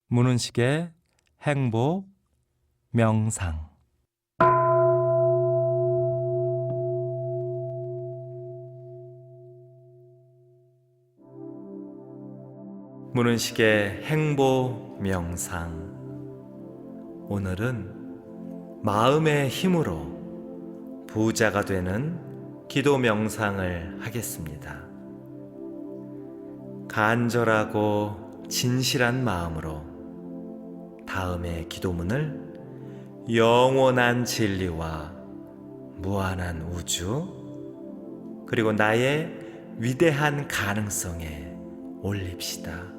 문은식의 행복 명상. 문은식의 행복 명상. 오늘은 마음의 힘으로 부자가 되는 기도 명상을 하겠습니다. 간절하고 진실한 마음으로 다음의 기도문을 영원한 진리와 무한한 우주, 그리고 나의 위대한 가능성에 올립시다.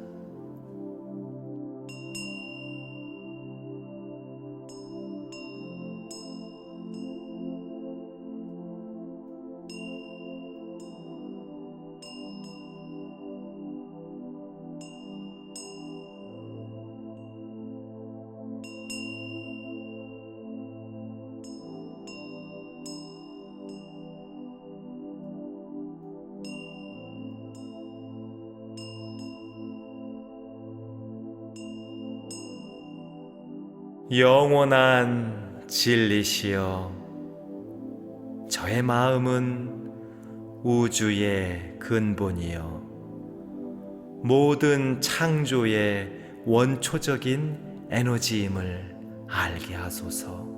영원한 진리시여, 저의 마음은 우주의 근본이여 모든 창조의 원초적인 에너지임을 알게 하소서.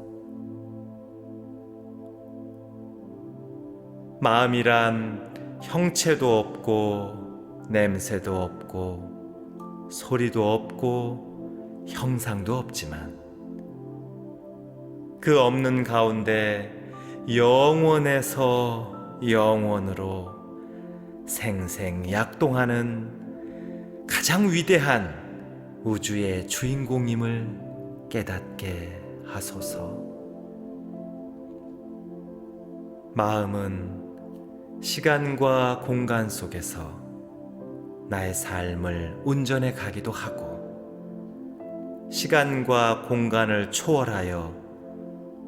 마음이란 형체도 없고 냄새도 없고 소리도 없고 형상도 없지만 그 없는 가운데 영원에서 영원으로 생생약동하는 가장 위대한 우주의 주인공임을 깨닫게 하소서. 마음은 시간과 공간 속에서 나의 삶을 운전해 가기도 하고, 시간과 공간을 초월하여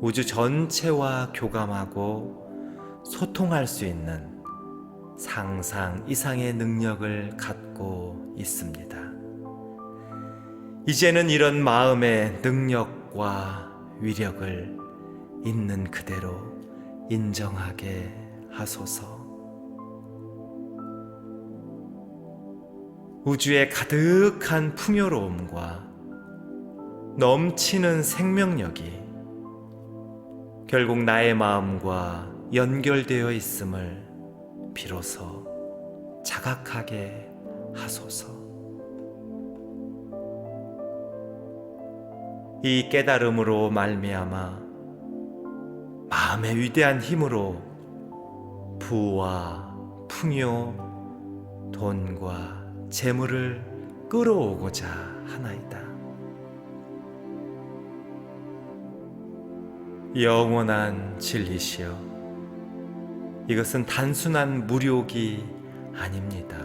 우주 전체와 교감하고 소통할 수 있는 상상 이상의 능력을 갖고 있습니다. 이제는 이런 마음의 능력과 위력을 있는 그대로 인정하게 하소서. 우주의 가득한 풍요로움과 넘치는 생명력이 결국 나의 마음과 연결되어 있음을 비로소 자각하게 하소서. 이 깨달음으로 말미암아 마음의 위대한 힘으로 부와 풍요, 돈과 재물을 끌어오고자 하나이다. 영원한 진리시여, 이것은 단순한 무력이 아닙니다.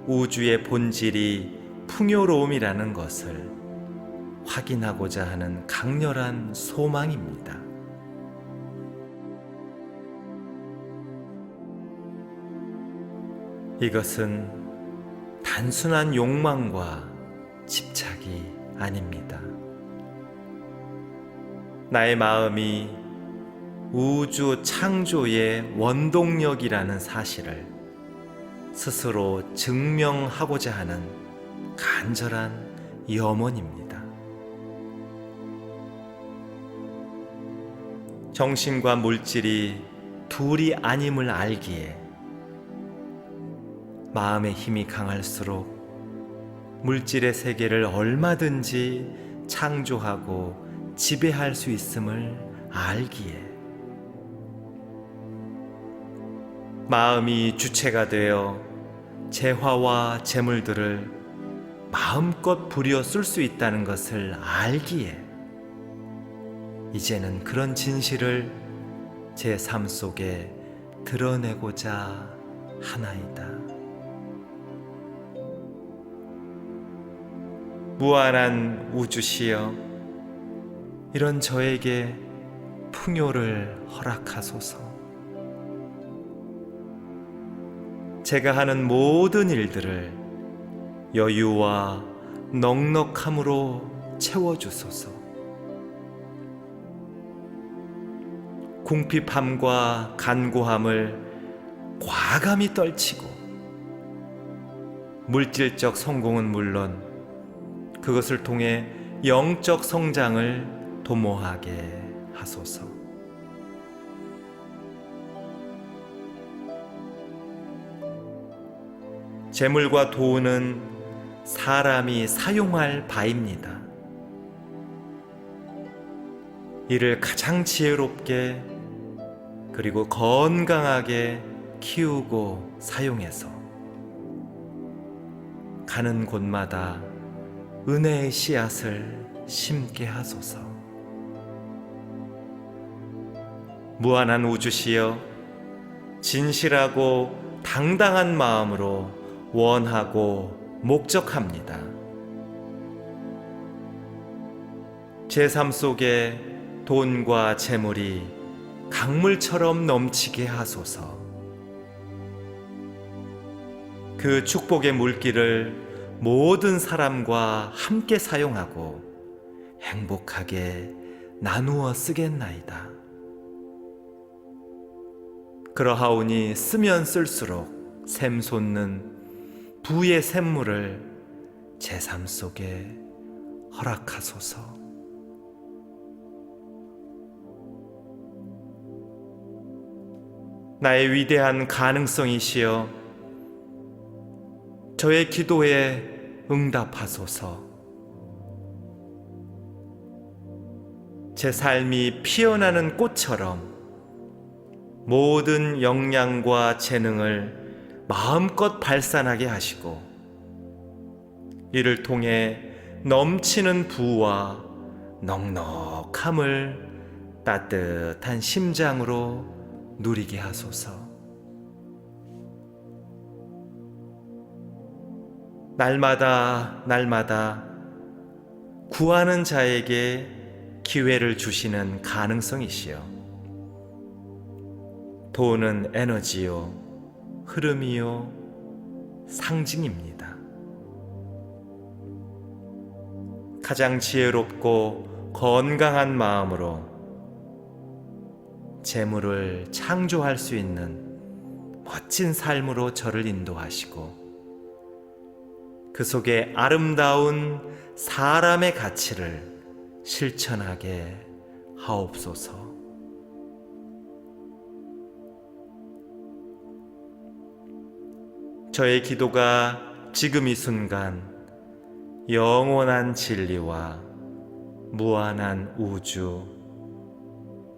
우주의 본질이 풍요로움이라는 것을 확인하고자 하는 강렬한 소망입니다. 이것은 단순한 욕망과 집착이 아닙니다. 나의 마음이 우주 창조의 원동력이라는 사실을 스스로 증명하고자 하는 간절한 염원입니다. 정신과 물질이 둘이 아님을 알기에 마음의 힘이 강할수록 물질의 세계를 얼마든지 창조하고 지배할 수 있음을 알기에 마음이 주체가 되어 재화와 재물들을 마음껏 부려 쓸 수 있다는 것을 알기에 이제는 그런 진실을 제 삶 속에 드러내고자 하나이다. 무한한 우주시여, 이런 저에게 풍요를 허락하소서. 제가 하는 모든 일들을 여유와 넉넉함으로 채워주소서. 궁핍함과 간고함을 과감히 떨치고 물질적 성공은 물론 그것을 통해 영적 성장을 도모하게 하소서. 재물과 도는 사람이 사용할 바입니다. 이를 가장 지혜롭게 그리고 건강하게 키우고 사용해서 가는 곳마다 은혜의 씨앗을 심게 하소서. 무한한 우주시여, 진실하고 당당한 마음으로 원하고 목적합니다. 제 삶 속에 돈과 재물이 강물처럼 넘치게 하소서. 그 축복의 물길을 모든 사람과 함께 사용하고 행복하게 나누어 쓰겠나이다. 그러하오니 쓰면 쓸수록 샘솟는 부의 샘물을 제 삶 속에 허락하소서. 나의 위대한 가능성이시여, 저의 기도에 응답하소서. 제 삶이 피어나는 꽃처럼 모든 역량과 재능을 마음껏 발산하게 하시고 이를 통해 넘치는 부와 넉넉함을 따뜻한 심장으로 누리게 하소서. 날마다 구하는 자에게 기회를 주시는 가능성이시여, 돈은 에너지요, 흐름이요, 상징입니다. 가장 지혜롭고 건강한 마음으로 재물을 창조할 수 있는 멋진 삶으로 저를 인도하시고 그 속에 아름다운 사람의 가치를 실천하게 하옵소서. 저의 기도가 지금 이 순간 영원한 진리와 무한한 우주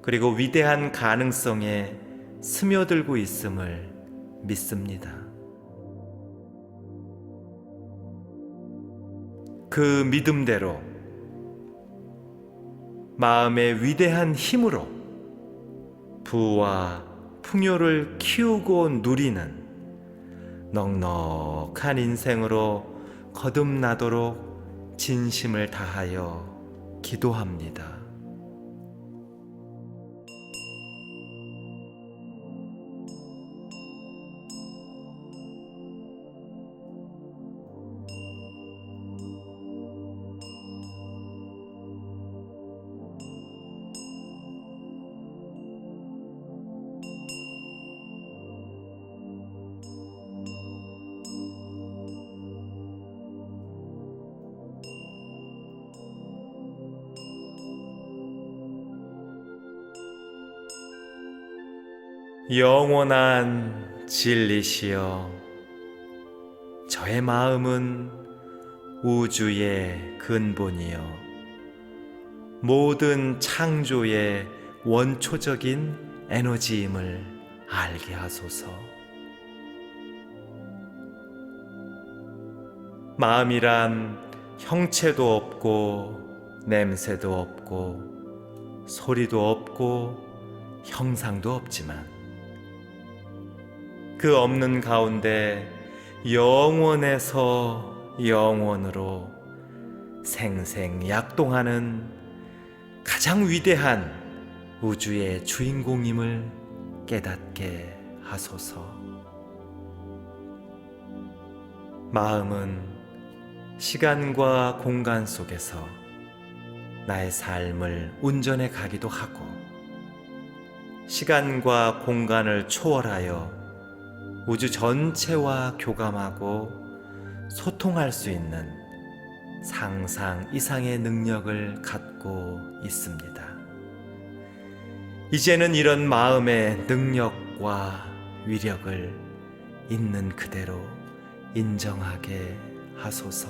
그리고 위대한 가능성에 스며들고 있음을 믿습니다. 그 믿음대로 마음의 위대한 힘으로 부와 풍요를 키우고 누리는 넉넉한 인생으로 거듭나도록 진심을 다하여 기도합니다. 영원한 진리시여, 저의 마음은 우주의 근본이여 모든 창조의 원초적인 에너지임을 알게 하소서. 마음이란 형체도 없고 냄새도 없고 소리도 없고 형상도 없지만 그 없는 가운데 영원에서 영원으로 생생약동하는 가장 위대한 우주의 주인공임을 깨닫게 하소서. 마음은 시간과 공간 속에서 나의 삶을 운전해 가기도 하고, 시간과 공간을 초월하여 우주 전체와 교감하고 소통할 수 있는 상상 이상의 능력을 갖고 있습니다. 이제는 이런 마음의 능력과 위력을 있는 그대로 인정하게 하소서.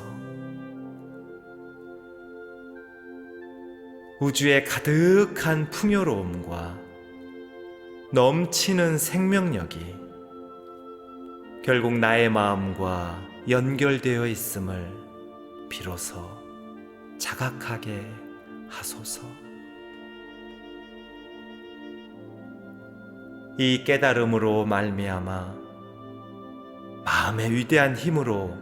우주의 가득한 풍요로움과 넘치는 생명력이 결국 나의 마음과 연결되어 있음을 비로소 자각하게 하소서. 이 깨달음으로 말미암아 마음의 위대한 힘으로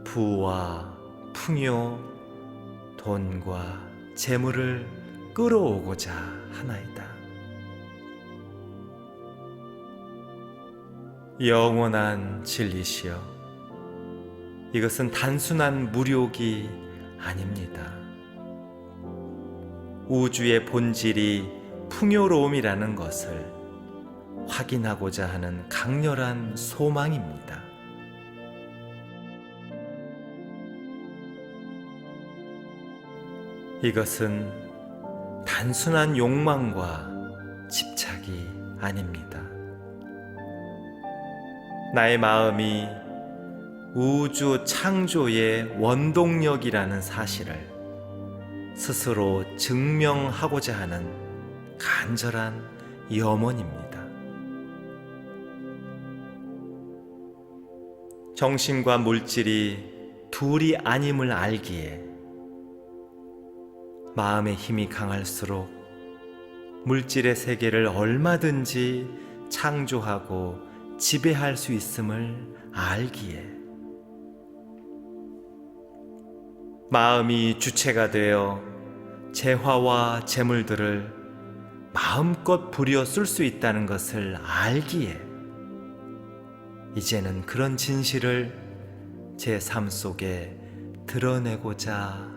부와 풍요, 돈과 재물을 끌어오고자 하나이다. 영원한 진리시여, 이것은 단순한 무력이 아닙니다. 우주의 본질이 풍요로움이라는 것을 확인하고자 하는 강렬한 소망입니다. 이것은 단순한 욕망과 집착이 아닙니다. 나의 마음이 우주 창조의 원동력이라는 사실을 스스로 증명하고자 하는 간절한 염원입니다. 정신과 물질이 둘이 아님을 알기에 마음의 힘이 강할수록 물질의 세계를 얼마든지 창조하고 지배할 수 있음을 알기에 마음이 주체가 되어 재화와 재물들을 마음껏 부려 쓸 수 있다는 것을 알기에 이제는 그런 진실을 제 삶 속에 드러내고자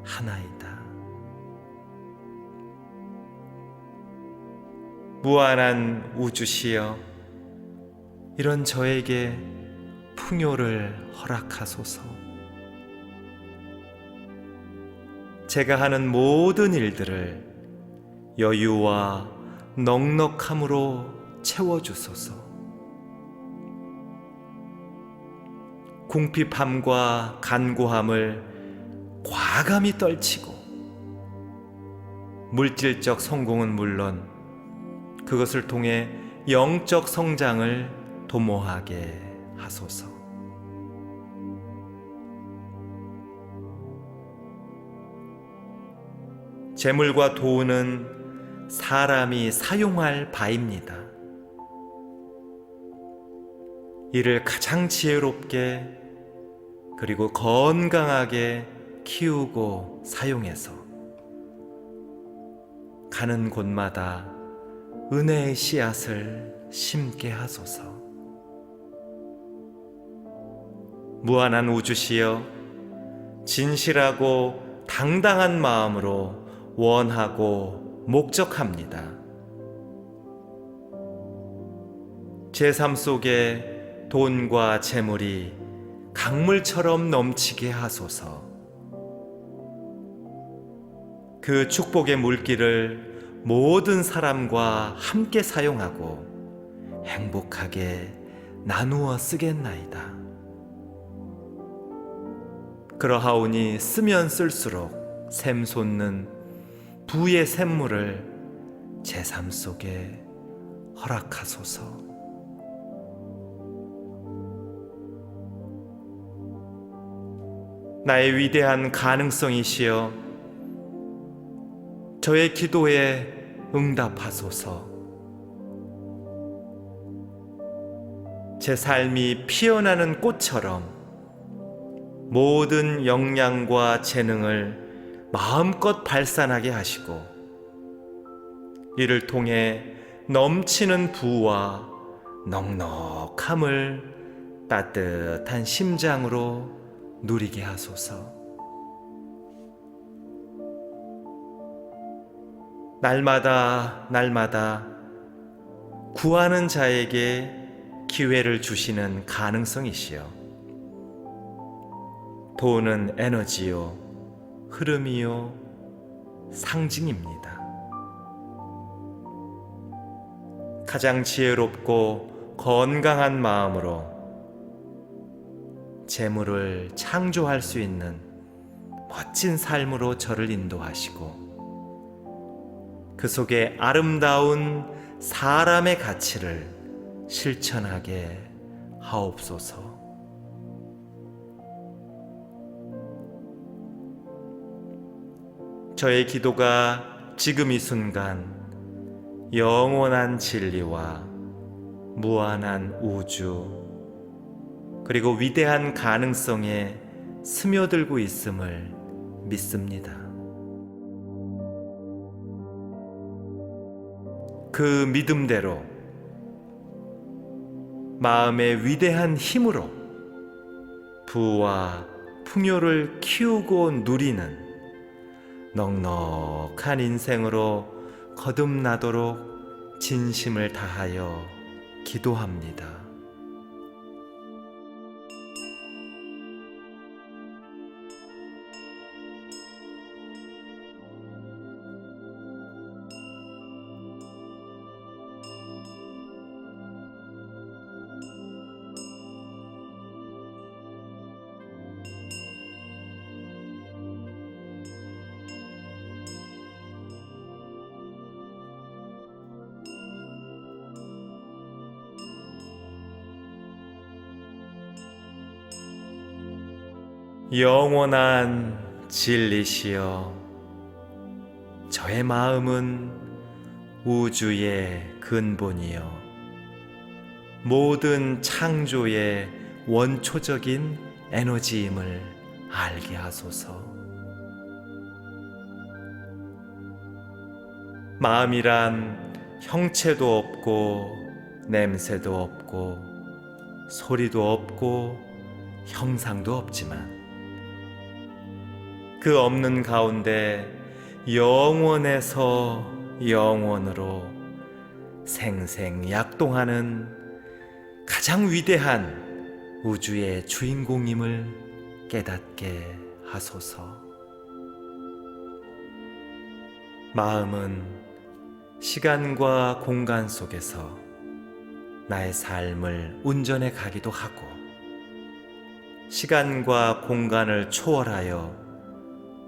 하나이다. 무한한 우주시여, 이런 저에게 풍요를 허락하소서. 제가 하는 모든 일들을 여유와 넉넉함으로 채워주소서. 궁핍함과 간고함을 과감히 떨치고 물질적 성공은 물론 그것을 통해 영적 성장을 도모하게 하소서. 재물과 도는 사람이 사용할 바입니다. 이를 가장 지혜롭게 그리고 건강하게 키우고 사용해서 가는 곳마다 은혜의 씨앗을 심게 하소서. 무한한 우주시여, 진실하고 당당한 마음으로 원하고 목적합니다. 제 삶 속에 돈과 재물이 강물처럼 넘치게 하소서. 그 축복의 물길을 모든 사람과 함께 사용하고 행복하게 나누어 쓰겠나이다. 그러하오니 쓰면 쓸수록 샘솟는 부의 샘물을 제 삶 속에 허락하소서. 나의 위대한 가능성이시여, 저의 기도에 응답하소서. 제 삶이 피어나는 꽃처럼 모든 역량과 재능을 마음껏 발산하게 하시고 이를 통해 넘치는 부와 넉넉함을 따뜻한 심장으로 누리게 하소서. 날마다 구하는 자에게 기회를 주시는 가능성이시여. 돈은 에너지요, 흐름이요, 상징입니다. 가장 지혜롭고 건강한 마음으로 재물을 창조할 수 있는 멋진 삶으로 저를 인도하시고 그 속에 아름다운 사람의 가치를 실천하게 하옵소서. 저의 기도가 지금 이 순간 영원한 진리와 무한한 우주 그리고 위대한 가능성에 스며들고 있음을 믿습니다. 그 믿음대로 마음의 위대한 힘으로 부와 풍요를 키우고 누리는 넉넉한 인생으로 거듭나도록 진심을 다하여 기도합니다. 영원한 진리시여, 저의 마음은 우주의 근본이요 모든 창조의 원초적인 에너지임을 알게 하소서. 마음이란 형체도 없고 냄새도 없고 소리도 없고 형상도 없지만 그 없는 가운데 영원에서 영원으로 생생약동하는 가장 위대한 우주의 주인공임을 깨닫게 하소서. 마음은 시간과 공간 속에서 나의 삶을 운전해 가기도 하고 시간과 공간을 초월하여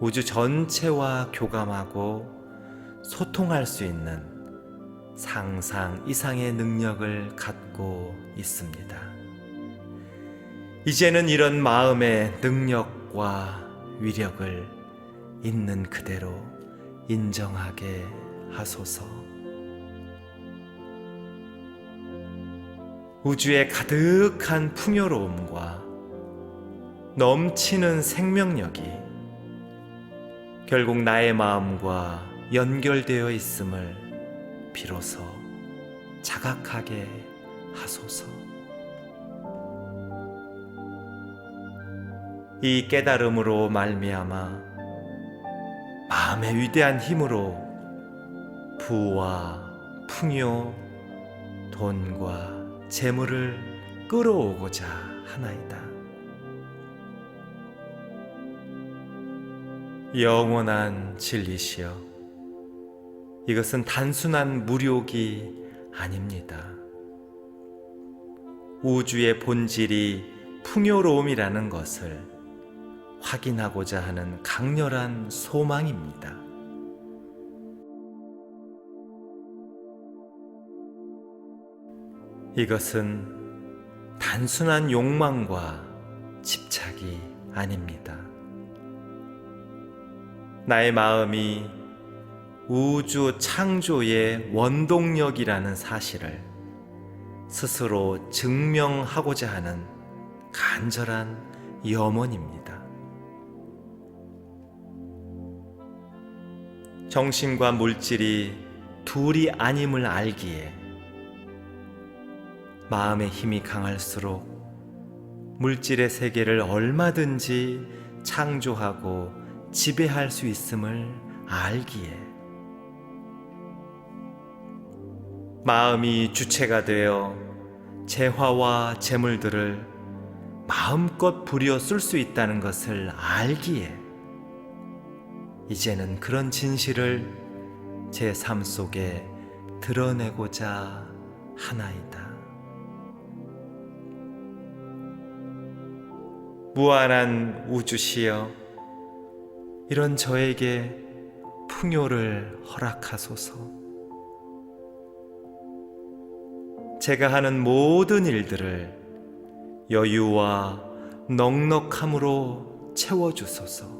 우주 전체와 교감하고 소통할 수 있는 상상 이상의 능력을 갖고 있습니다. 이제는 이런 마음의 능력과 위력을 있는 그대로 인정하게 하소서. 우주의 가득한 풍요로움과 넘치는 생명력이 결국 나의 마음과 연결되어 있음을 비로소 자각하게 하소서. 이 깨달음으로 말미암아 마음의 위대한 힘으로 부와 풍요, 돈과 재물을 끌어오고자 하나이다. 영원한 진리시여, 이것은 단순한 무력이 아닙니다. 우주의 본질이 풍요로움이라는 것을 확인하고자 하는 강렬한 소망입니다. 이것은 단순한 욕망과 집착이 아닙니다. 나의 마음이 우주 창조의 원동력이라는 사실을 스스로 증명하고자 하는 간절한 염원입니다. 정신과 물질이 둘이 아님을 알기에 마음의 힘이 강할수록 물질의 세계를 얼마든지 창조하고 지배할 수 있음을 알기에 마음이 주체가 되어 재화와 재물들을 마음껏 부려 쓸 수 있다는 것을 알기에 이제는 그런 진실을 제 삶 속에 드러내고자 하나이다. 무한한 우주시여, 이런 저에게 풍요를 허락하소서. 제가 하는 모든 일들을 여유와 넉넉함으로 채워주소서.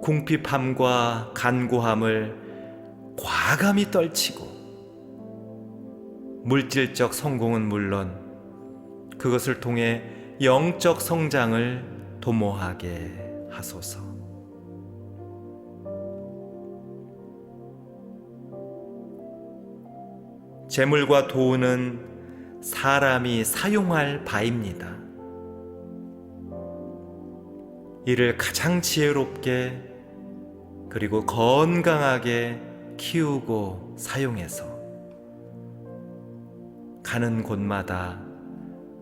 궁핍함과 간고함을 과감히 떨치고 물질적 성공은 물론 그것을 통해 영적 성장을 도모하게 하소서. 재물과 도는 사람이 사용할 바입니다. 이를 가장 지혜롭게 그리고 건강하게 키우고 사용해서 가는 곳마다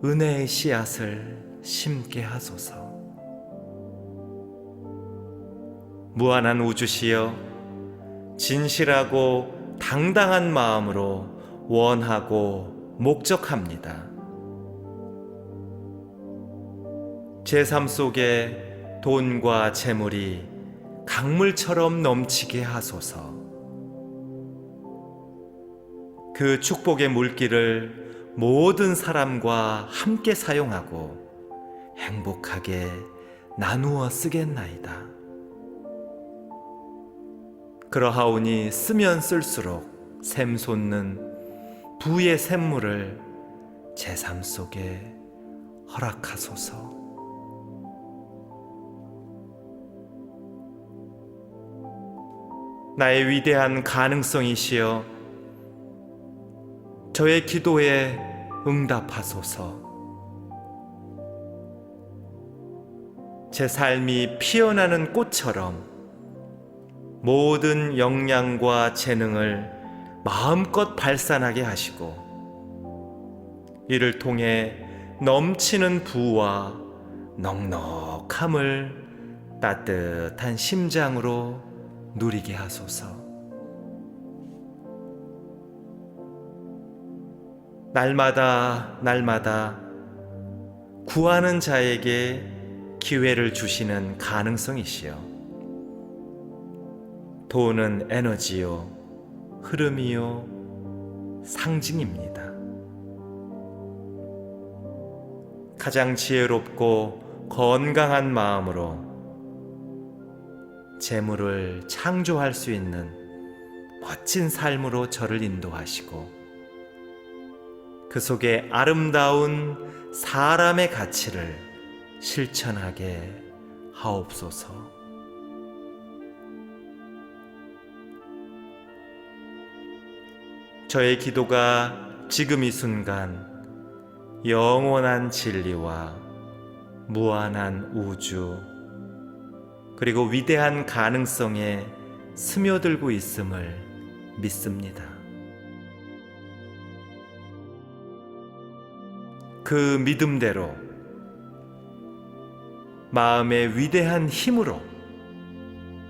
은혜의 씨앗을 심게 하소서. 무한한 우주시여, 진실하고 당당한 마음으로 원하고 목적합니다. 제 삶 속에 돈과 재물이 강물처럼 넘치게 하소서. 그 축복의 물길을 모든 사람과 함께 사용하고 행복하게 나누어 쓰겠나이다. 그러하오니 쓰면 쓸수록 샘솟는 부의 샘물을 제 삶 속에 허락하소서. 나의 위대한 가능성이시여, 저의 기도에 응답하소서. 제 삶이 피어나는 꽃처럼 모든 역량과 재능을 마음껏 발산하게 하시고 이를 통해 넘치는 부와 넉넉함을 따뜻한 심장으로 누리게 하소서. 날마다 구하는 자에게 기회를 주시는 가능성이시여, 돈은 에너지요 흐름이요 상징입니다. 가장 지혜롭고 건강한 마음으로 재물을 창조할 수 있는 멋진 삶으로 저를 인도하시고 그 속에 아름다운 사람의 가치를 실천하게 하옵소서. 저의 기도가 지금 이 순간 영원한 진리와 무한한 우주 그리고 위대한 가능성에 스며들고 있음을 믿습니다. 그 믿음대로 마음의 위대한 힘으로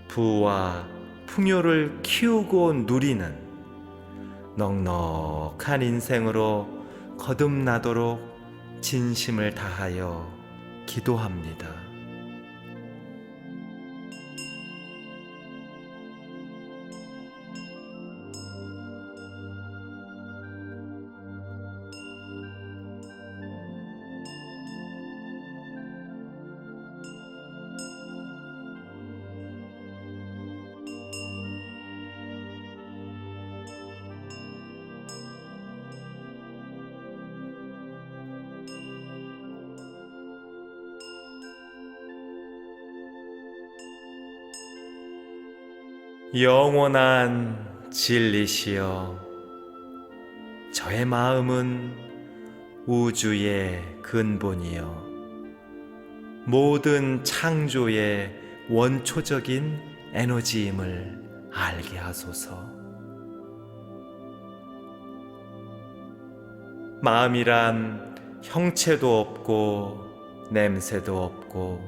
부와 풍요를 키우고 누리는 넉넉한 인생으로 거듭나도록 진심을 다하여 기도합니다. 영원한 진리시여, 저의 마음은 우주의 근본이여 모든 창조의 원초적인 에너지임을 알게 하소서. 마음이란 형체도 없고 냄새도 없고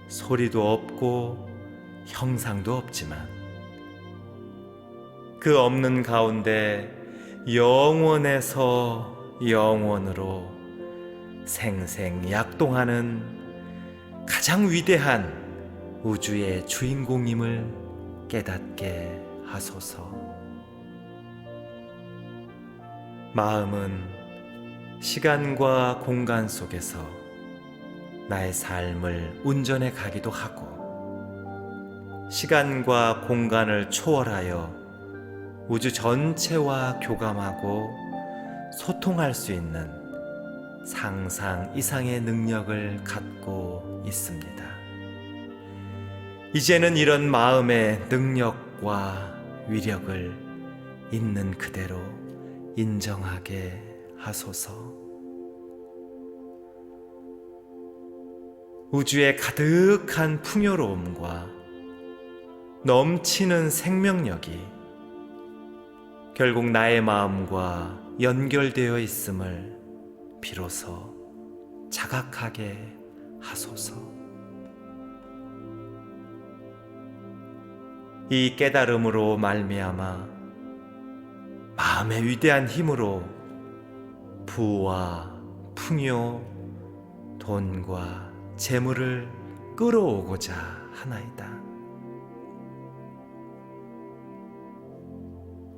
소리도 없고 형상도 없지만 그 없는 가운데 영원에서 영원으로 생생약동하는 가장 위대한 우주의 주인공임을 깨닫게 하소서. 마음은 시간과 공간 속에서 나의 삶을 운전해 가기도 하고 시간과 공간을 초월하여 우주 전체와 교감하고 소통할 수 있는 상상 이상의 능력을 갖고 있습니다. 이제는 이런 마음의 능력과 위력을 있는 그대로 인정하게 하소서. 우주의 가득한 풍요로움과 넘치는 생명력이 결국 나의 마음과 연결되어 있음을 비로소 자각하게 하소서. 이 깨달음으로 말미암아 마음의 위대한 힘으로 부와 풍요, 돈과 재물을 끌어오고자 하나이다.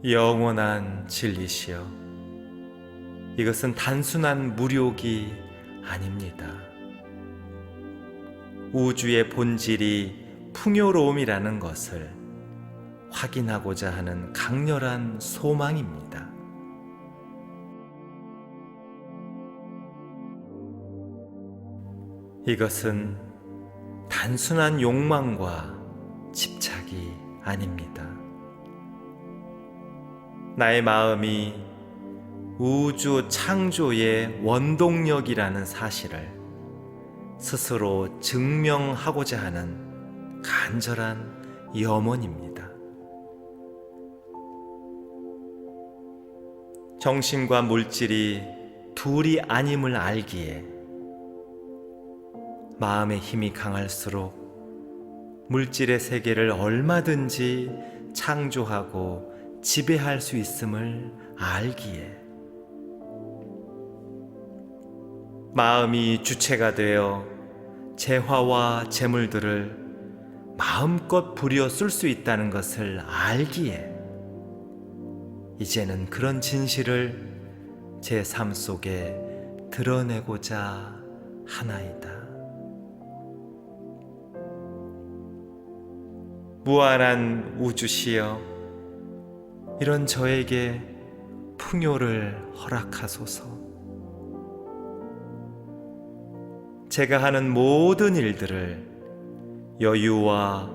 영원한 진리시여, 이것은 단순한 무력이 아닙니다. 우주의 본질이 풍요로움이라는 것을 확인하고자 하는 강렬한 소망입니다. 이것은 단순한 욕망과 집착이 아닙니다. 나의 마음이 우주 창조의 원동력이라는 사실을 스스로 증명하고자 하는 간절한 염원입니다. 정신과 물질이 둘이 아님을 알기에 마음의 힘이 강할수록 물질의 세계를 얼마든지 창조하고 지배할 수 있음을 알기에 마음이 주체가 되어 재화와 재물들을 마음껏 부려 쓸 수 있다는 것을 알기에 이제는 그런 진실을 제 삶 속에 드러내고자 하나이다. 무한한 우주시여, 이런 저에게 풍요를 허락하소서. 제가 하는 모든 일들을 여유와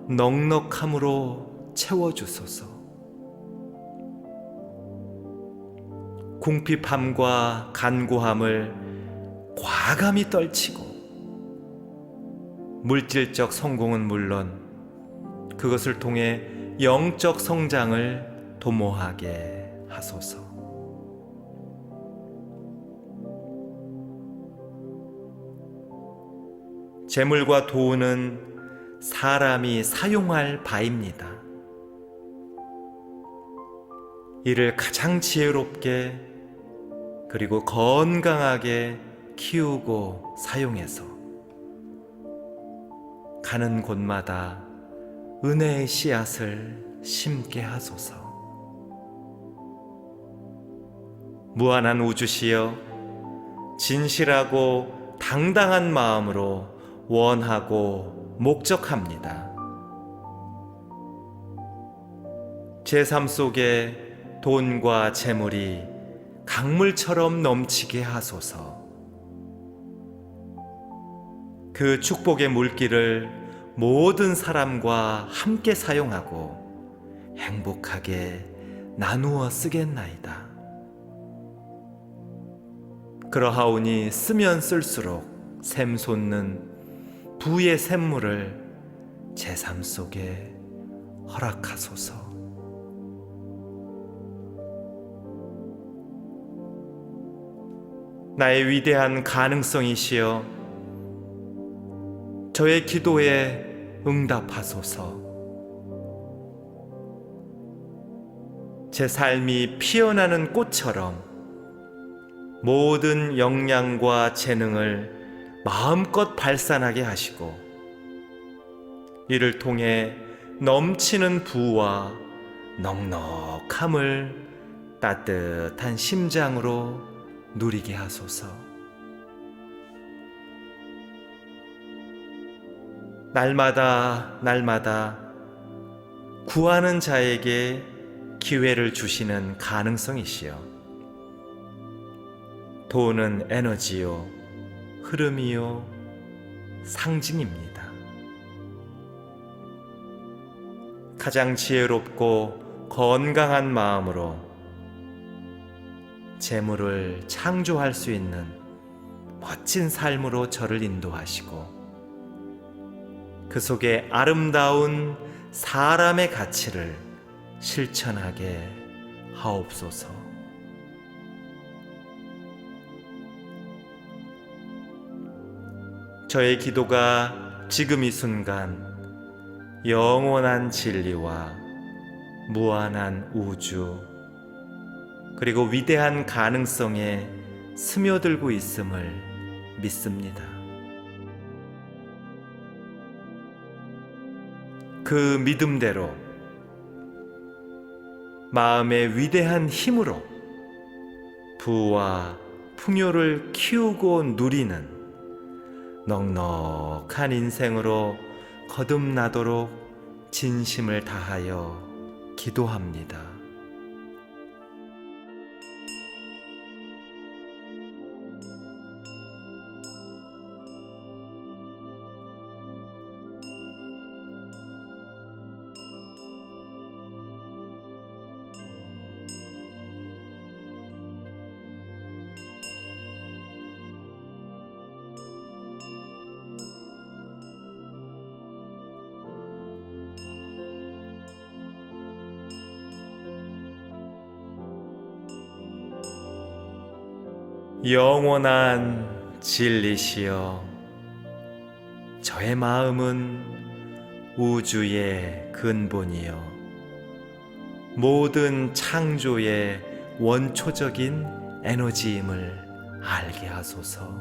넉넉함으로 채워주소서. 궁핍함과 간고함을 과감히 떨치고 물질적 성공은 물론 그것을 통해 영적 성장을 도모하게 하소서. 재물과 도는 사람이 사용할 바입니다. 이를 가장 지혜롭게 그리고 건강하게 키우고 사용해서 가는 곳마다 은혜의 씨앗을 심게 하소서. 무한한 우주시여, 진실하고 당당한 마음으로 원하고 목적합니다. 제 삶 속에 돈과 재물이 강물처럼 넘치게 하소서. 그 축복의 물길을 모든 사람과 함께 사용하고 행복하게 나누어 쓰겠나이다. 그러하오니 쓰면 쓸수록 샘솟는 부의 샘물을 제 삶 속에 허락하소서. 나의 위대한 가능성이시여, 저의 기도에 응답하소서. 제 삶이 피어나는 꽃처럼 모든 역량과 재능을 마음껏 발산하게 하시고, 이를 통해 넘치는 부와 넉넉함을 따뜻한 심장으로 누리게 하소서. 날마다 구하는 자에게 기회를 주시는 가능성이시여, 돈은 에너지요, 흐름이요, 상징입니다. 가장 지혜롭고 건강한 마음으로 재물을 창조할 수 있는 멋진 삶으로 저를 인도하시고, 그 속에 아름다운 사람의 가치를 실천하게 하옵소서. 저의 기도가 지금 이 순간 영원한 진리와 무한한 우주, 그리고 위대한 가능성에 스며들고 있음을 믿습니다. 그 믿음대로 마음의 위대한 힘으로 부와 풍요를 키우고 누리는 넉넉한 인생으로 거듭나도록 진심을 다하여 기도합니다. 영원한 진리시여, 저의 마음은 우주의 근본이요 모든 창조의 원초적인 에너지임을 알게 하소서.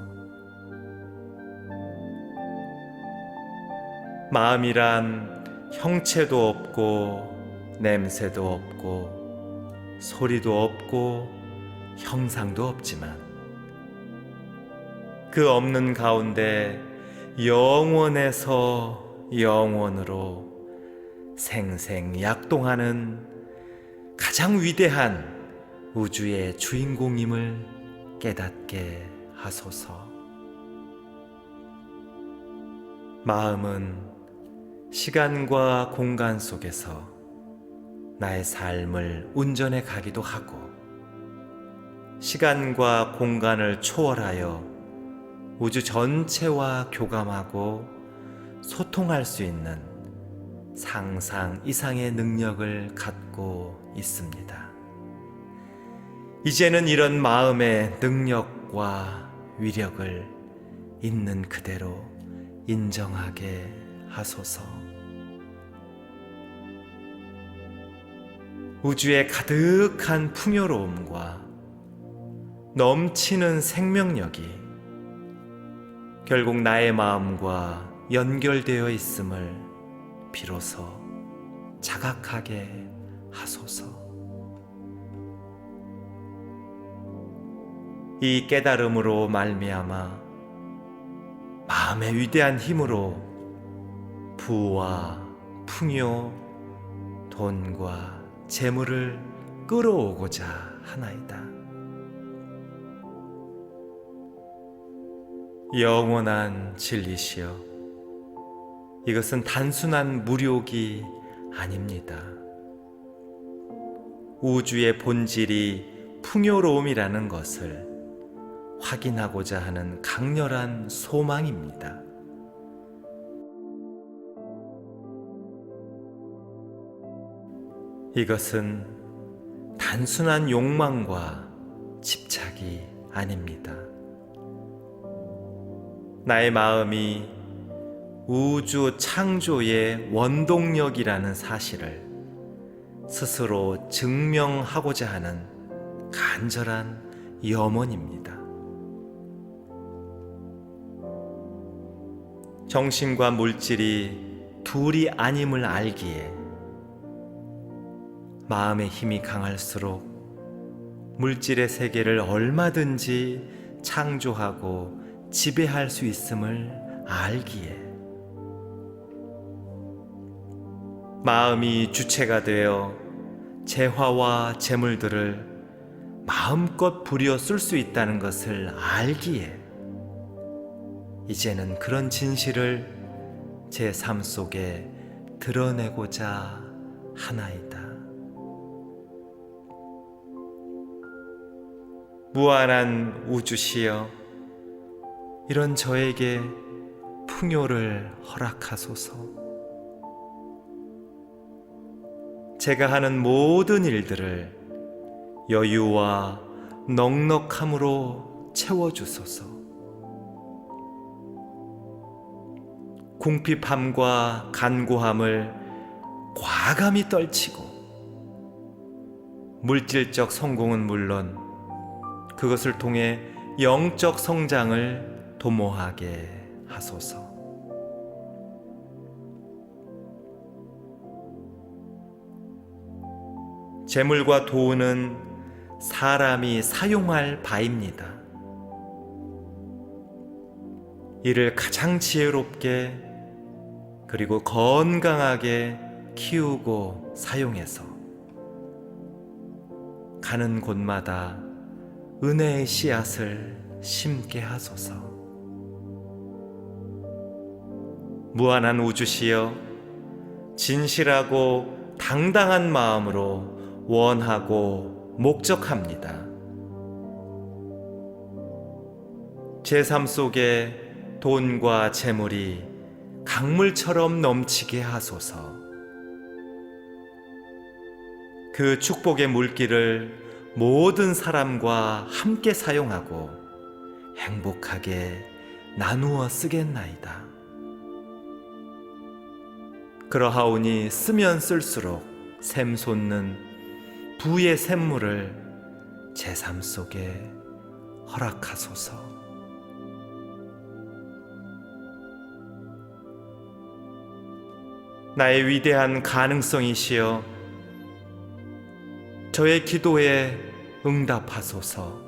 마음이란 형체도 없고 냄새도 없고 소리도 없고 형상도 없지만, 그 없는 가운데 영원에서 영원으로 생생약동하는 가장 위대한 우주의 주인공임을 깨닫게 하소서. 마음은 시간과 공간 속에서 나의 삶을 운전해 가기도 하고, 시간과 공간을 초월하여 우주 전체와 교감하고 소통할 수 있는 상상 이상의 능력을 갖고 있습니다. 이제는 이런 마음의 능력과 위력을 있는 그대로 인정하게 하소서. 우주의 가득한 풍요로움과 넘치는 생명력이 결국 나의 마음과 연결되어 있음을 비로소 자각하게 하소서. 이 깨달음으로 말미암아 마음의 위대한 힘으로 부와 풍요, 돈과 재물을 끌어오고자 하나이다. 영원한 진리시여, 이것은 단순한 무력이 아닙니다. 우주의 본질이 풍요로움이라는 것을 확인하고자 하는 강렬한 소망입니다. 이것은 단순한 욕망과 집착이 아닙니다. 나의 마음이 우주 창조의 원동력이라는 사실을 스스로 증명하고자 하는 간절한 염원입니다. 정신과 물질이 둘이 아님을 알기에 마음의 힘이 강할수록 물질의 세계를 얼마든지 창조하고 지배할 수 있음을 알기에 마음이 주체가 되어 재화와 재물들을 마음껏 부려 쓸 수 있다는 것을 알기에 이제는 그런 진실을 제 삶 속에 드러내고자 하나이다. 무한한 우주시여, 이런 저에게 풍요를 허락하소서. 제가 하는 모든 일들을 여유와 넉넉함으로 채워주소서. 궁핍함과 간고함을 과감히 떨치고 물질적 성공은 물론 그것을 통해 영적 성장을 도모하게 하소서. 재물과 도는 사람이 사용할 바입니다. 이를 가장 지혜롭게 그리고 건강하게 키우고 사용해서 가는 곳마다 은혜의 씨앗을 심게 하소서. 무한한 우주시여, 진실하고 당당한 마음으로 원하고 목적합니다. 제 삶 속에 돈과 재물이 강물처럼 넘치게 하소서. 그 축복의 물길을 모든 사람과 함께 사용하고 행복하게 나누어 쓰겠나이다. 그러하오니 쓰면 쓸수록 샘솟는 부의 샘물을 제 삶 속에 허락하소서. 나의 위대한 가능성이시여, 저의 기도에 응답하소서.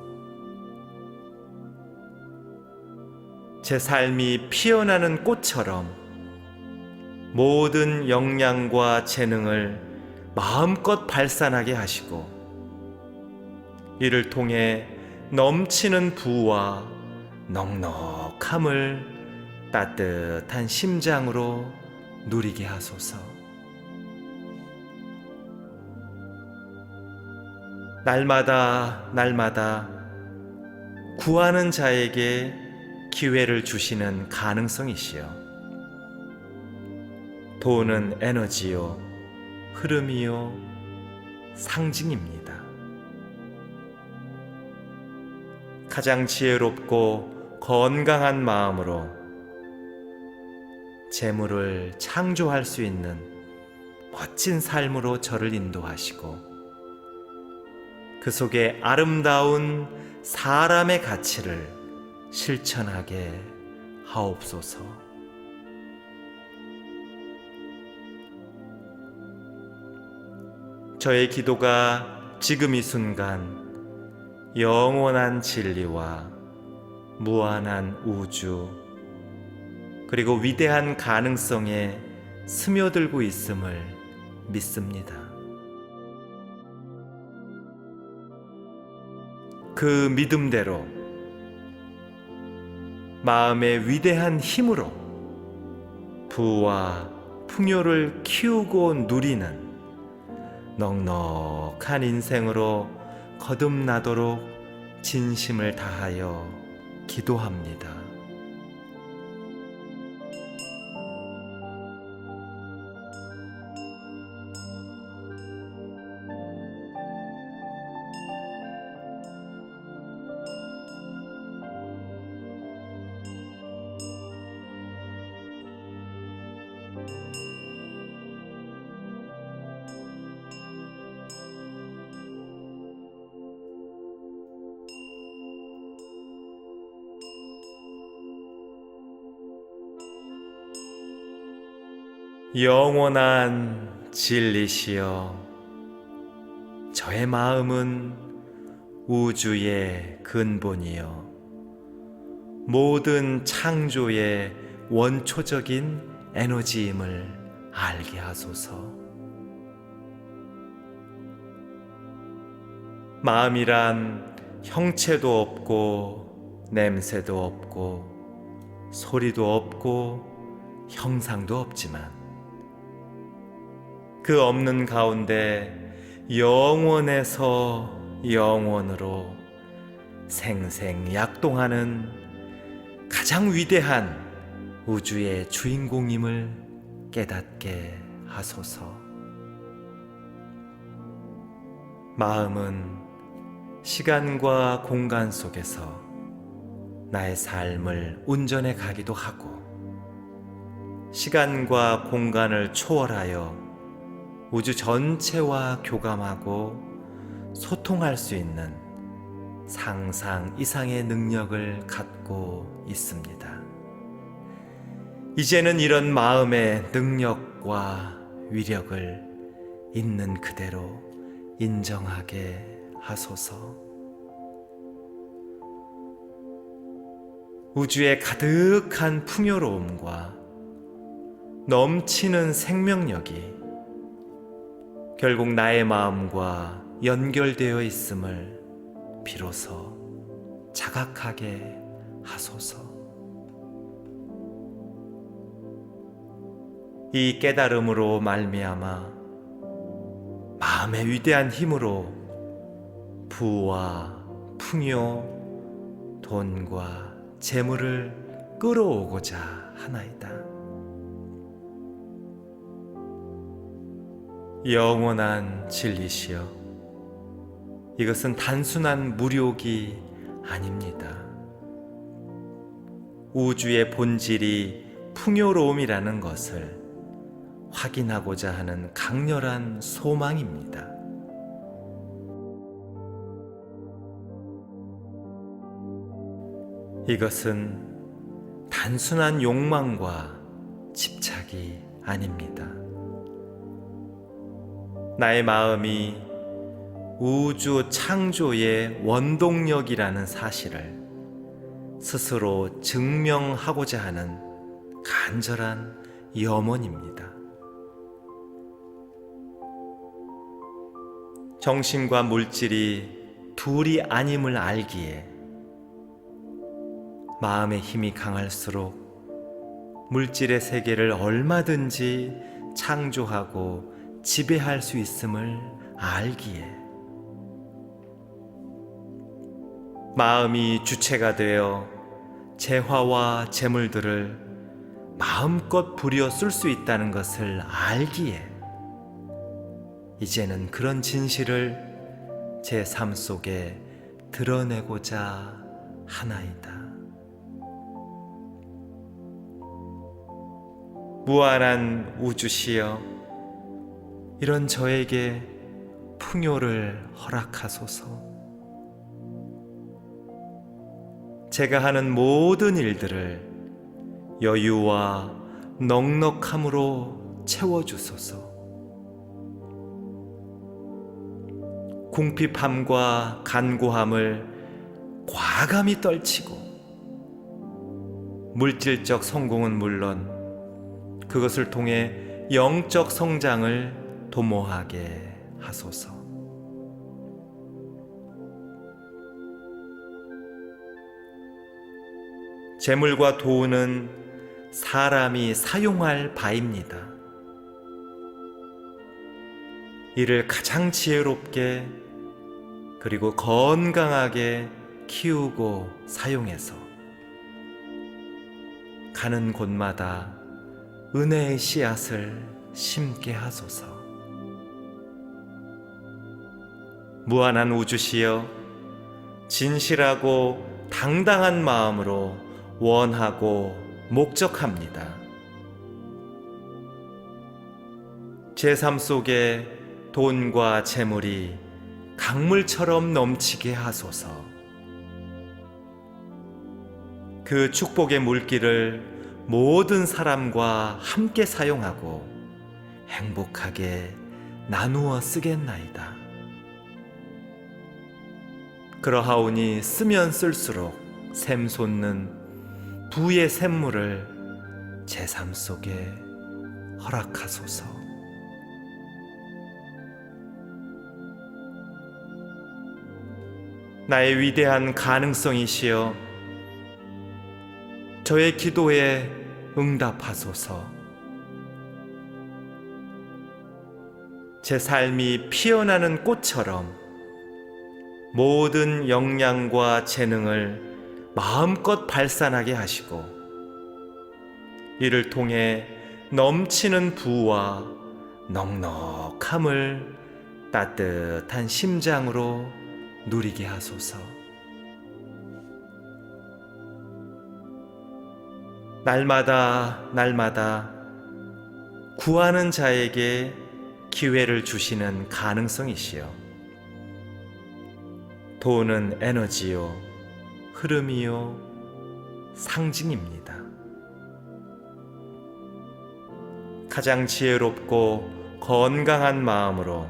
제 삶이 피어나는 꽃처럼 모든 역량과 재능을 마음껏 발산하게 하시고 이를 통해 넘치는 부와 넉넉함을 따뜻한 심장으로 누리게 하소서. 날마다 구하는 자에게 기회를 주시는 가능성이시여, 돈은 에너지요, 흐름이요, 상징입니다. 가장 지혜롭고 건강한 마음으로 재물을 창조할 수 있는 멋진 삶으로 저를 인도하시고 그 속에 아름다운 사람의 가치를 실천하게 하옵소서. 저의 기도가 지금 이 순간 영원한 진리와 무한한 우주 그리고 위대한 가능성에 스며들고 있음을 믿습니다. 그 믿음대로 마음의 위대한 힘으로 부와 풍요를 키우고 누리는 넉넉한 인생으로 거듭나도록 진심을 다하여 기도합니다. 영원한 진리시여, 저의 마음은 우주의 근본이여 모든 창조의 원초적인 에너지임을 알게 하소서. 마음이란 형체도 없고 냄새도 없고 소리도 없고 형상도 없지만 그 없는 가운데 영원에서 영원으로 생생약동하는 가장 위대한 우주의 주인공임을 깨닫게 하소서. 마음은 시간과 공간 속에서 나의 삶을 운전해 가기도 하고 시간과 공간을 초월하여 우주 전체와 교감하고 소통할 수 있는 상상 이상의 능력을 갖고 있습니다. 이제는 이런 마음의 능력과 위력을 있는 그대로 인정하게 하소서. 우주의 가득한 풍요로움과 넘치는 생명력이 결국 나의 마음과 연결되어 있음을 비로소 자각하게 하소서. 이 깨달음으로 말미암아 마음의 위대한 힘으로 부와 풍요, 돈과 재물을 끌어오고자 하나이다. 영원한 진리시여, 이것은 단순한 무력이 아닙니다. 우주의 본질이 풍요로움이라는 것을 확인하고자 하는 강렬한 소망입니다. 이것은 단순한 욕망과 집착이 아닙니다. 나의 마음이 우주 창조의 원동력이라는 사실을 스스로 증명하고자 하는 간절한 염원입니다. 정신과 물질이 둘이 아님을 알기에 마음의 힘이 강할수록 물질의 세계를 얼마든지 창조하고 지배할 수 있음을 알기에 마음이 주체가 되어 재화와 재물들을 마음껏 부려 쓸 수 있다는 것을 알기에 이제는 그런 진실을 제 삶 속에 드러내고자 하나이다. 무한한 우주시여, 이런 저에게 풍요를 허락하소서. 제가 하는 모든 일들을 여유와 넉넉함으로 채워주소서. 궁핍함과 간고함을 과감히 떨치고 물질적 성공은 물론 그것을 통해 영적 성장을 도모하게 하소서. 재물과 도는 사람이 사용할 바입니다. 이를 가장 지혜롭게 그리고 건강하게 키우고 사용해서 가는 곳마다 은혜의 씨앗을 심게 하소서. 무한한 우주시여, 진실하고 당당한 마음으로 원하고 목적합니다. 제 삶 속에 돈과 재물이 강물처럼 넘치게 하소서. 그 축복의 물길을 모든 사람과 함께 사용하고 행복하게 나누어 쓰겠나이다. 그러하오니 쓰면 쓸수록 샘솟는 부의 샘물을 제 삶 속에 허락하소서. 나의 위대한 가능성이시여, 저의 기도에 응답하소서. 제 삶이 피어나는 꽃처럼 모든 역량과 재능을 마음껏 발산하게 하시고, 이를 통해 넘치는 부와 넉넉함을 따뜻한 심장으로 누리게 하소서. 날마다 구하는 자에게 기회를 주시는 가능성이시여, 돈은 에너지요, 흐름이요, 상징입니다. 가장 지혜롭고 건강한 마음으로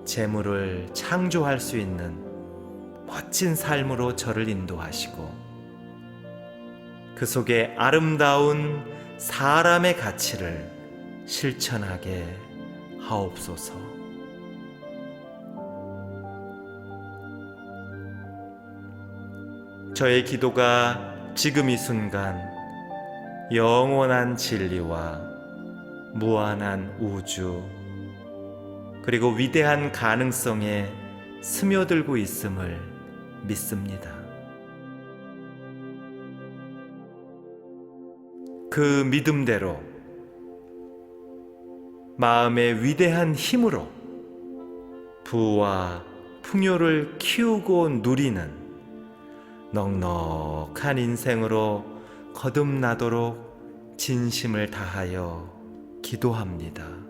재물을 창조할 수 있는 멋진 삶으로 저를 인도하시고, 그 속에 아름다운 사람의 가치를 실천하게 하옵소서. 저의 기도가 지금 이 순간 영원한 진리와 무한한 우주, 그리고 위대한 가능성에 스며들고 있음을 믿습니다. 그 믿음대로 마음의 위대한 힘으로 부와 풍요를 키우고 누리는 넉넉한 인생으로 거듭나도록 진심을 다하여 기도합니다.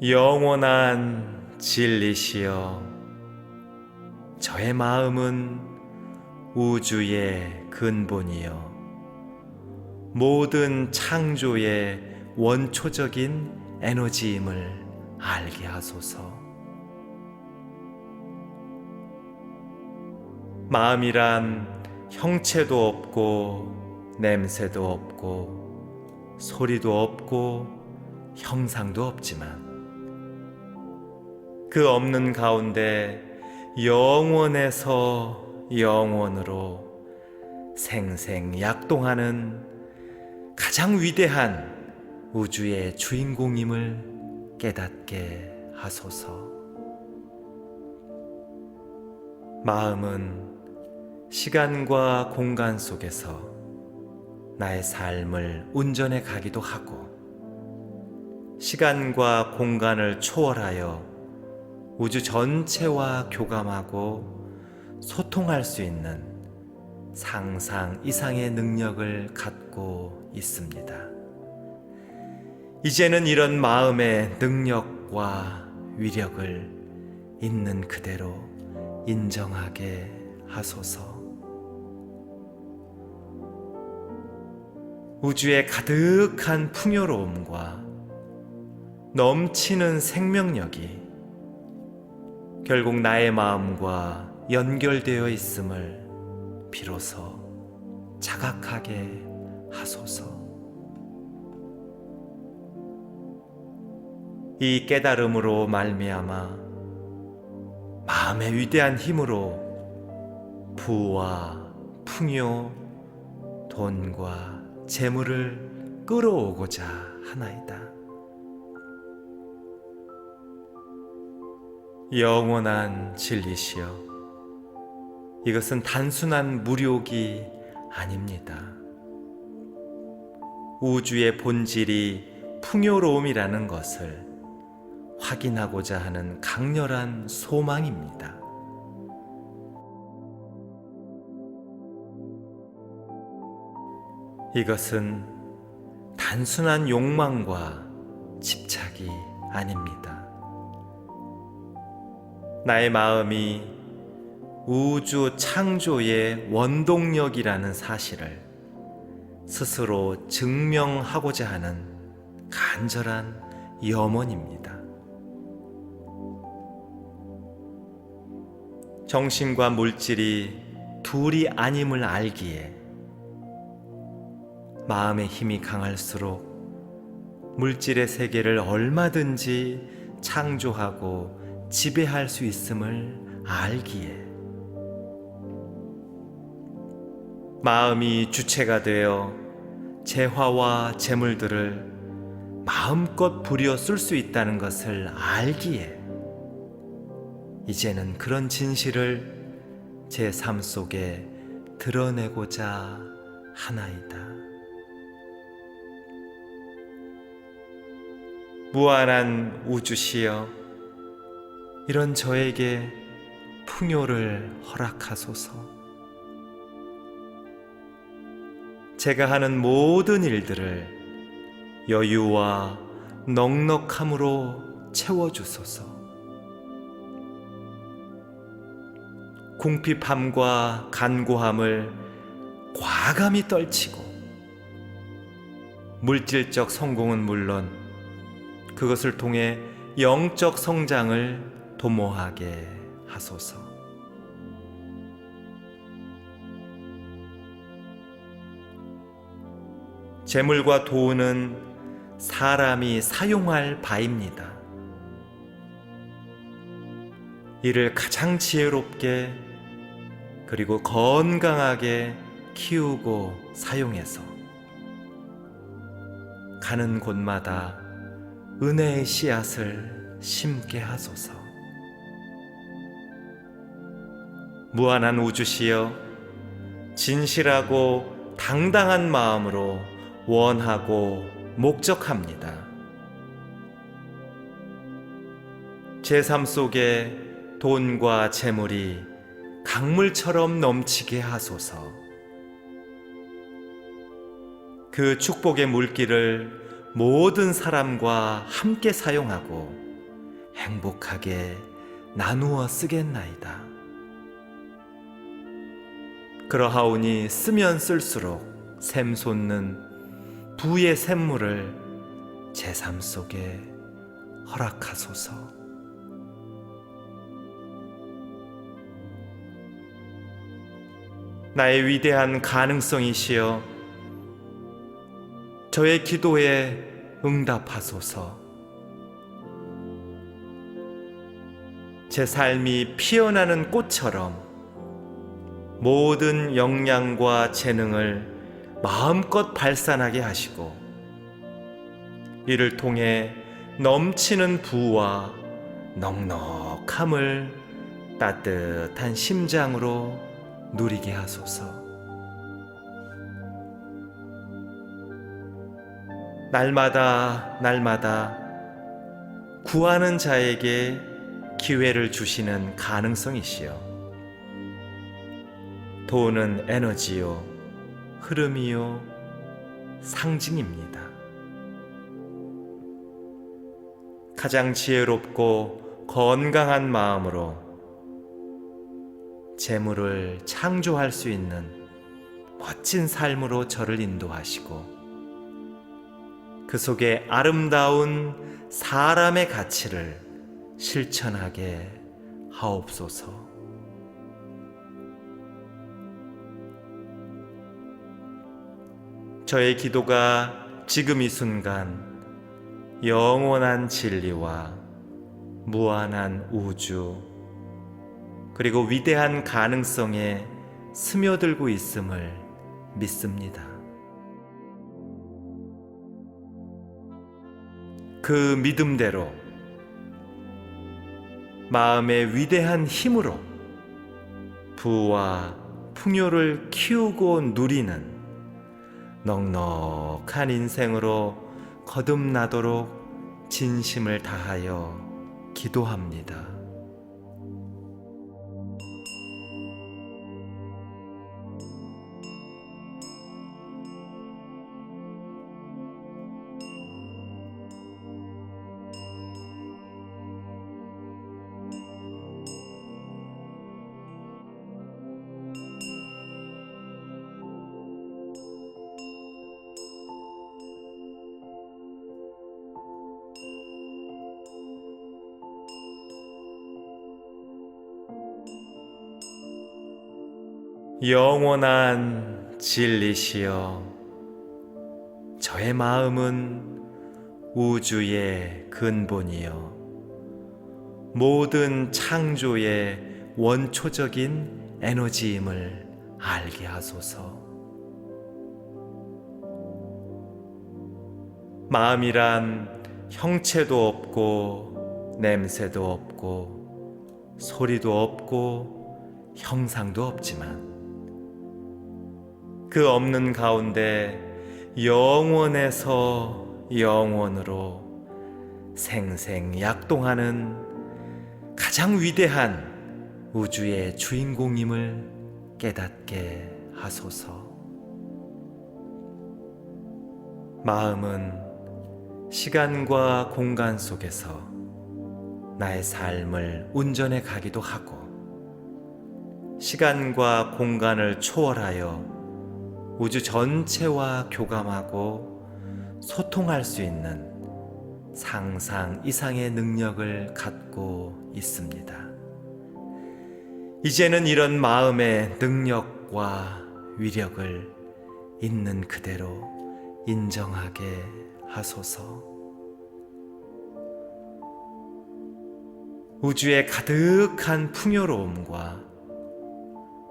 영원한 진리시여, 저의 마음은 우주의 근본이여 모든 창조의 원초적인 에너지임을 알게 하소서. 마음이란 형체도 없고 냄새도 없고 소리도 없고 형상도 없지만, 그 없는 가운데 영원에서 영원으로 생생약동하는 가장 위대한 우주의 주인공임을 깨닫게 하소서. 마음은 시간과 공간 속에서 나의 삶을 운전해 가기도 하고, 시간과 공간을 초월하여 우주 전체와 교감하고 소통할 수 있는 상상 이상의 능력을 갖고 있습니다. 이제는 이런 마음의 능력과 위력을 있는 그대로 인정하게 하소서. 우주의 가득한 풍요로움과 넘치는 생명력이 결국 나의 마음과 연결되어 있음을 비로소 자각하게 하소서. 이 깨달음으로 말미암아 마음의 위대한 힘으로 부와 풍요, 돈과 재물을 끌어오고자 하나이다. 영원한 진리시여, 이것은 단순한 무력이 아닙니다. 우주의 본질이 풍요로움이라는 것을 확인하고자 하는 강렬한 소망입니다. 이것은 단순한 욕망과 집착이 아닙니다. 나의 마음이 우주 창조의 원동력이라는 사실을 스스로 증명하고자 하는 간절한 염원입니다. 정신과 물질이 둘이 아님을 알기에 마음의 힘이 강할수록 물질의 세계를 얼마든지 창조하고 지배할 수 있음을 알기에 마음이 주체가 되어 재화와 재물들을 마음껏 부려 쓸 수 있다는 것을 알기에 이제는 그런 진실을 제 삶 속에 드러내고자 하나이다. 무한한 우주시여, 이런 저에게 풍요를 허락하소서. 제가 하는 모든 일들을 여유와 넉넉함으로 채워주소서. 궁핍함과 간고함을 과감히 떨치고 물질적 성공은 물론 그것을 통해 영적 성장을 도모하게 하소서. 재물과 돈은 사람이 사용할 바입니다. 이를 가장 지혜롭게 그리고 건강하게 키우고 사용해서 가는 곳마다 은혜의 씨앗을 심게 하소서. 무한한 우주시여, 진실하고 당당한 마음으로 원하고 목적합니다. 제 삶 속에 돈과 재물이 강물처럼 넘치게 하소서. 그 축복의 물길을 모든 사람과 함께 사용하고 행복하게 나누어 쓰겠나이다. 그러하오니 쓰면 쓸수록 샘솟는 부의 샘물을 제 삶 속에 허락하소서. 나의 위대한 가능성이시여, 저의 기도에 응답하소서. 제 삶이 피어나는 꽃처럼 모든 역량과 재능을 마음껏 발산하게 하시고 이를 통해 넘치는 부와 넉넉함을 따뜻한 심장으로 누리게 하소서. 날마다 구하는 자에게 기회를 주시는 가능성이시여, 돈은 에너지요, 흐름이요, 상징입니다. 가장 지혜롭고 건강한 마음으로 재물을 창조할 수 있는 멋진 삶으로 저를 인도하시고 그 속에 아름다운 사람의 가치를 실천하게 하옵소서. 저의 기도가 지금 이 순간 영원한 진리와 무한한 우주 그리고 위대한 가능성에 스며들고 있음을 믿습니다. 그 믿음대로 마음의 위대한 힘으로 부와 풍요를 키우고 누리는 넉넉한 인생으로 거듭나도록 진심을 다하여 기도합니다. 영원한 진리시여, 저의 마음은 우주의 근본이여 모든 창조의 원초적인 에너지임을 알게 하소서. 마음이란 형체도 없고 냄새도 없고 소리도 없고 형상도 없지만 그 없는 가운데 영원에서 영원으로 생생약동하는 가장 위대한 우주의 주인공임을 깨닫게 하소서. 마음은 시간과 공간 속에서 나의 삶을 운전해 가기도 하고 시간과 공간을 초월하여 우주 전체와 교감하고 소통할 수 있는 상상 이상의 능력을 갖고 있습니다. 이제는 이런 마음의 능력과 위력을 있는 그대로 인정하게 하소서. 우주의 가득한 풍요로움과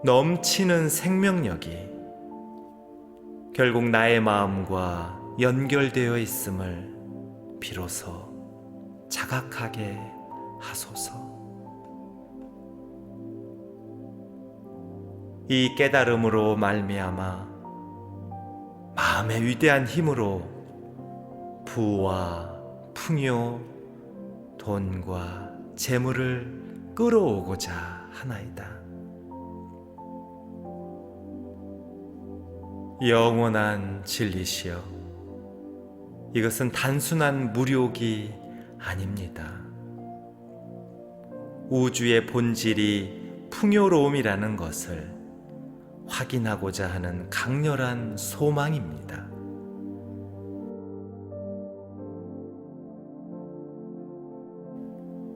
넘치는 생명력이 결국 나의 마음과 연결되어 있음을 비로소 자각하게 하소서. 이 깨달음으로 말미암아 마음의 위대한 힘으로 부와 풍요, 돈과 재물을 끌어오고자 하나이다. 영원한 진리시여, 이것은 단순한 무력이 아닙니다. 우주의 본질이 풍요로움이라는 것을 확인하고자 하는 강렬한 소망입니다.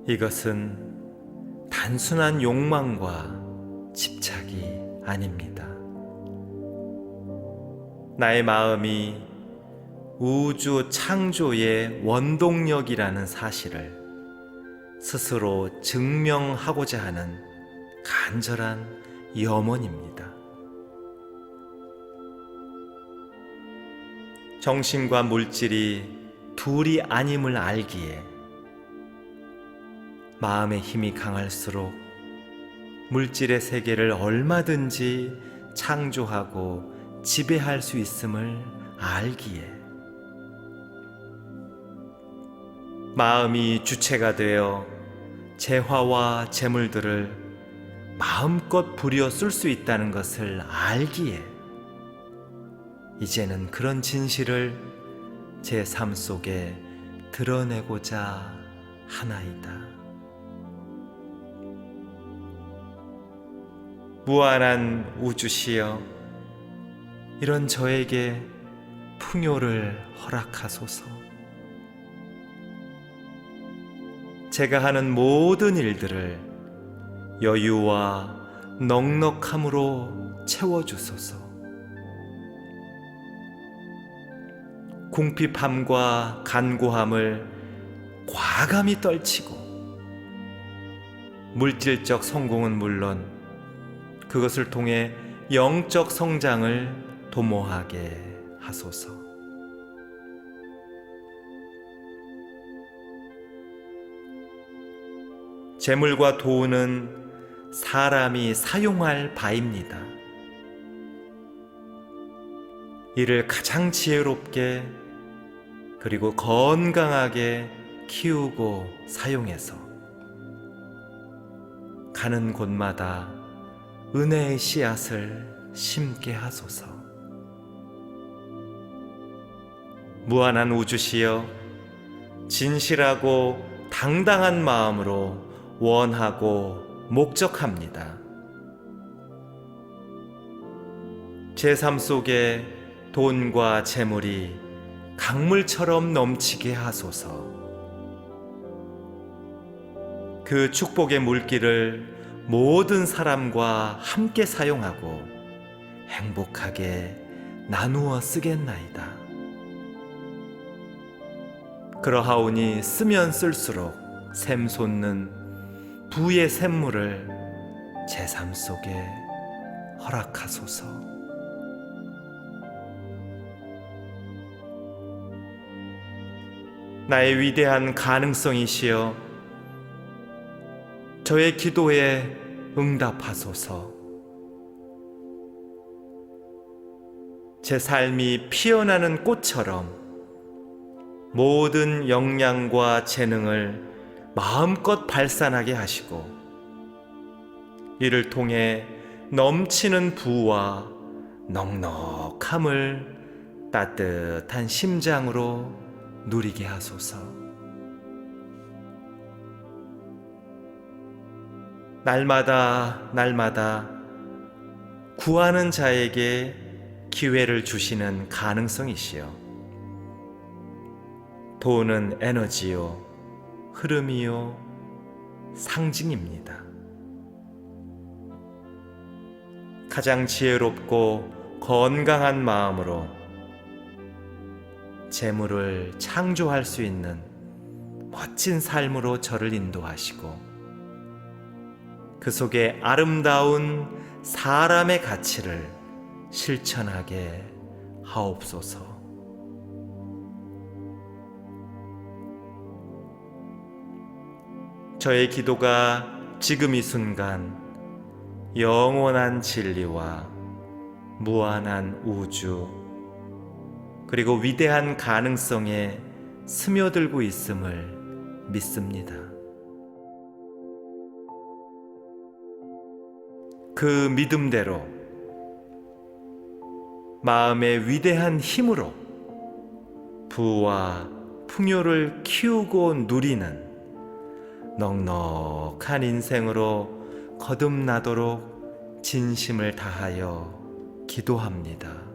이것은 단순한 욕망과 집착이 아닙니다. 나의 마음이 우주 창조의 원동력이라는 사실을 스스로 증명하고자 하는 간절한 염원입니다. 정신과 물질이 둘이 아님을 알기에 마음의 힘이 강할수록 물질의 세계를 얼마든지 창조하고 지배할 수 있음을 알기에 마음이 주체가 되어 재화와 재물들을 마음껏 부려 쓸 수 있다는 것을 알기에 이제는 그런 진실을 제 삶 속에 드러내고자 하나이다. 무한한 우주시여, 이런 저에게 풍요를 허락하소서. 제가 하는 모든 일들을 여유와 넉넉함으로 채워주소서. 궁핍함과 간고함을 과감히 떨치고 물질적 성공은 물론 그것을 통해 영적 성장을 도모하게 하소서. 재물과 도는 사람이 사용할 바입니다. 이를 가장 지혜롭게 그리고 건강하게 키우고 사용해서 가는 곳마다 은혜의 씨앗을 심게 하소서. 무한한 우주시여, 진실하고 당당한 마음으로 원하고 목적합니다. 제 삶 속에 돈과 재물이 강물처럼 넘치게 하소서. 그 축복의 물길을 모든 사람과 함께 사용하고 행복하게 나누어 쓰겠나이다. 그러하오니 쓰면 쓸수록 샘솟는 부의 샘물을 제 삶 속에 허락하소서. 나의 위대한 가능성이시여, 저의 기도에 응답하소서. 제 삶이 피어나는 꽃처럼 모든 역량과 재능을 마음껏 발산하게 하시고 이를 통해 넘치는 부와 넉넉함을 따뜻한 심장으로 누리게 하소서. 날마다 구하는 자에게 기회를 주시는 가능성이시여, 돈은 에너지요 흐름이요 상징입니다. 가장 지혜롭고 건강한 마음으로 재물을 창조할 수 있는 멋진 삶으로 저를 인도하시고 그 속에 아름다운 사람의 가치를 실천하게 하옵소서. 저의 기도가 지금 이 순간 영원한 진리와 무한한 우주 그리고 위대한 가능성에 스며들고 있음을 믿습니다. 그 믿음대로 마음의 위대한 힘으로 부와 풍요를 키우고 누리는 넉넉한 인생으로 거듭나도록 진심을 다하여 기도합니다.